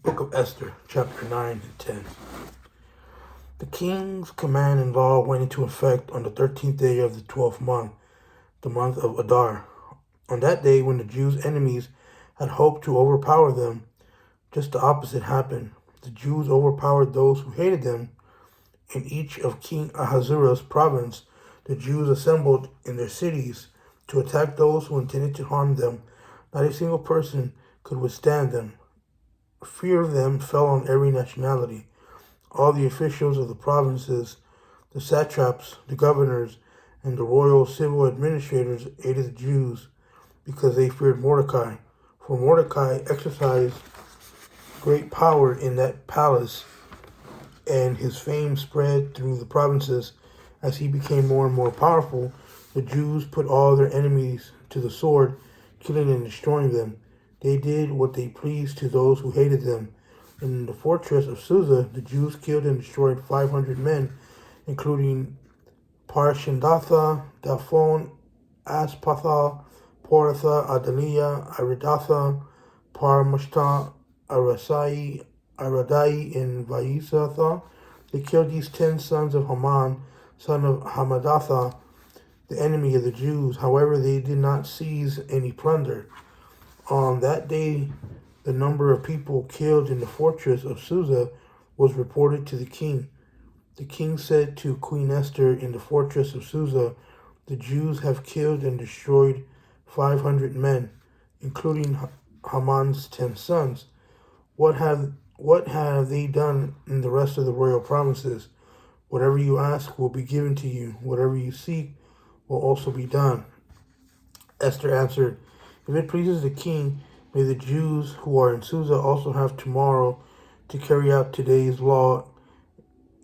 Book of Esther, chapter 9 and 10. The king's command and law went into effect on the 13th day of the 12th month, the month of Adar. On that day, when the Jews' enemies had hoped to overpower them, just the opposite happened. The Jews overpowered those who hated them. In each of King Ahasuerus' province, the Jews assembled in their cities to attack those who intended to harm them. Not a single person could withstand them. Fear of them fell on every nationality. All the officials of the provinces, the satraps, the governors, and the royal civil administrators aided the Jews because they feared Mordecai. For Mordecai exercised great power in that palace, and his fame spread through the provinces. As he became more and more powerful, the Jews put all their enemies to the sword, killing and destroying them. They did what they pleased to those who hated them. In the fortress of Susa, the Jews killed and destroyed 500 men, including Parshandatha, Dalphon, Aspatha, Poratha, Adalia, Aridatha, Parmashta, Arasai, Aradai, and Vaisatha. They killed these 10 sons of Haman, son of Hamadatha, the enemy of the Jews. However, they did not seize any plunder. On that day, the number of people killed in the fortress of Susa was reported to the king. The king said to Queen Esther in the fortress of Susa, "The Jews have killed and destroyed 500 men, including Haman's 10 sons. What have they done in the rest of the royal provinces? Whatever you ask will be given to you. Whatever you seek will also be done." Esther answered, "If it pleases the king, may the Jews who are in Susa also have tomorrow to carry out today's law,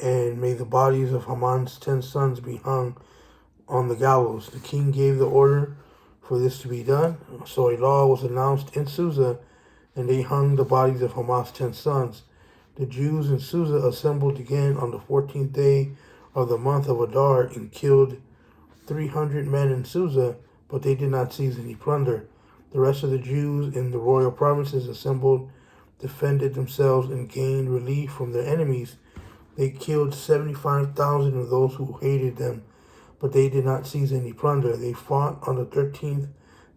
and may the bodies of Haman's 10 sons be hung on the gallows." The king gave the order for this to be done. So a law was announced in Susa, and they hung the bodies of Haman's 10 sons. The Jews in Susa assembled again on the 14th day of the month of Adar and killed 300 men in Susa, but they did not seize any plunder. The rest of the Jews in the royal provinces assembled, defended themselves, and gained relief from their enemies. They killed 75,000 of those who hated them, but they did not seize any plunder. They fought on the 13th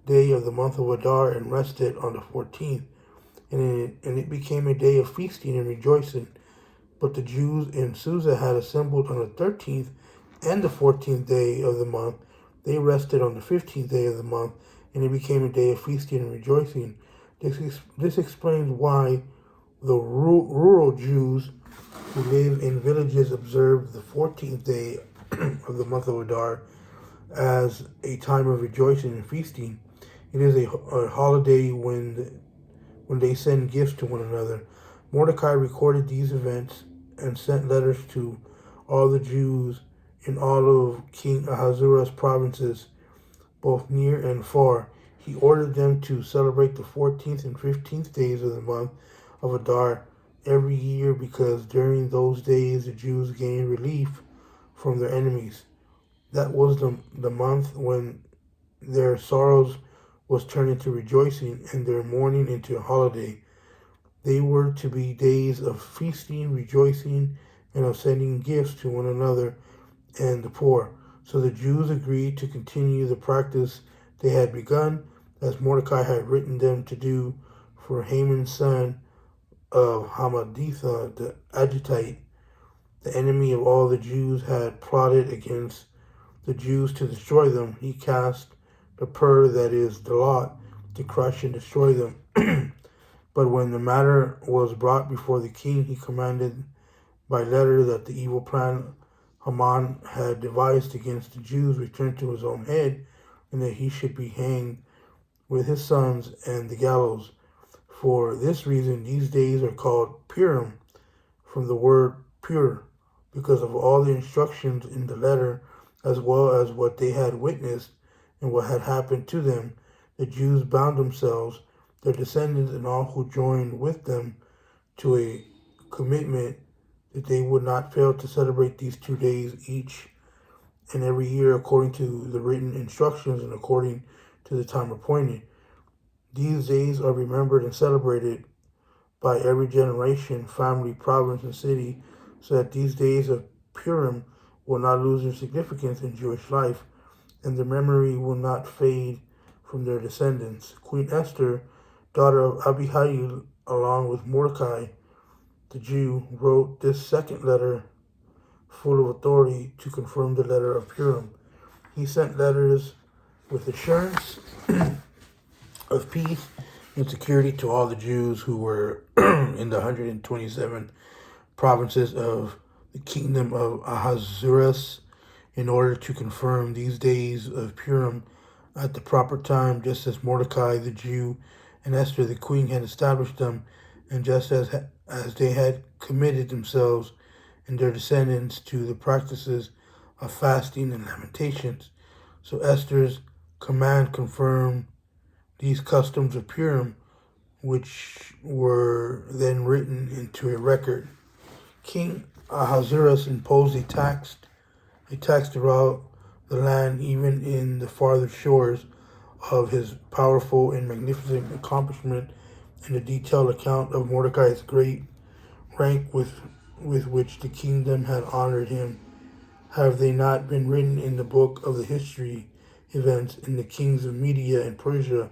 day of the month of Adar and rested on the 14th. And it became a day of feasting and rejoicing. But the Jews in Susa had assembled on the 13th and the 14th day of the month. They rested on the 15th day of the month, and it became a day of feasting and rejoicing. This explains why the rural Jews who live in villages observe the 14th day of the month of Adar as a time of rejoicing and feasting. It is a holiday when they send gifts to one another. Mordecai recorded these events and sent letters to all the Jews in all of King Ahasuerus' provinces, both near and far. He ordered them to celebrate the 14th and 15th days of the month of Adar every year, because during those days the Jews gained relief from their enemies. That was the month when their sorrows was turned into rejoicing and their mourning into a holiday. They were to be days of feasting, rejoicing, and of sending gifts to one another and the poor. So the Jews agreed to continue the practice they had begun, as Mordecai had written them to do. For Haman, son of Hammedatha the Agagite, the enemy of all the Jews, had plotted against the Jews to destroy them. He cast the pur, that is, the lot, to crush and destroy them. But when the matter was brought before the king, he commanded by letter that the evil plan Haman had devised against the Jews return to his own head, and that he should be hanged with his sons and the gallows. For this reason, these days are called Purim, from the word pure, because of all the instructions in the letter, as well as what they had witnessed and what had happened to them. The Jews bound themselves, their descendants, and all who joined with them, to a commitment that they would not fail to celebrate these 2 days each and every year according to the written instructions and according to the time appointed. These days are remembered and celebrated by every generation, family, province, and city, so that these days of Purim will not lose their significance in Jewish life, and their memory will not fade from their descendants. Queen Esther, daughter of Abihail, along with Mordecai, the Jew, wrote this second letter full of authority to confirm the letter of Purim. He sent letters with assurance of peace and security to all the Jews who were in the 127 provinces of the kingdom of Ahasuerus, in order to confirm these days of Purim at the proper time, just as Mordecai the Jew and Esther the queen had established them, and just as they had committed themselves and their descendants to the practices of fasting and lamentations. So Esther's command confirmed these customs of Purim, which were then written into a record. King Ahasuerus imposed a tax throughout the land, even in the farther shores of his powerful and magnificent accomplishment, and a detailed account of Mordecai's great rank with which the kingdom had honored him. Have they not been written in the book of the history events in the kings of Media and Persia?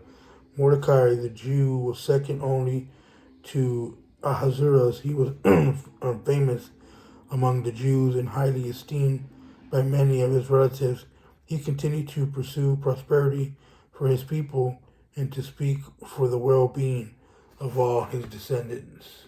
Mordecai the Jew was second only to Ahasuerus. He was famous among the Jews and highly esteemed by many of his relatives. He continued to pursue prosperity for his people and to speak for the well-being of all his descendants.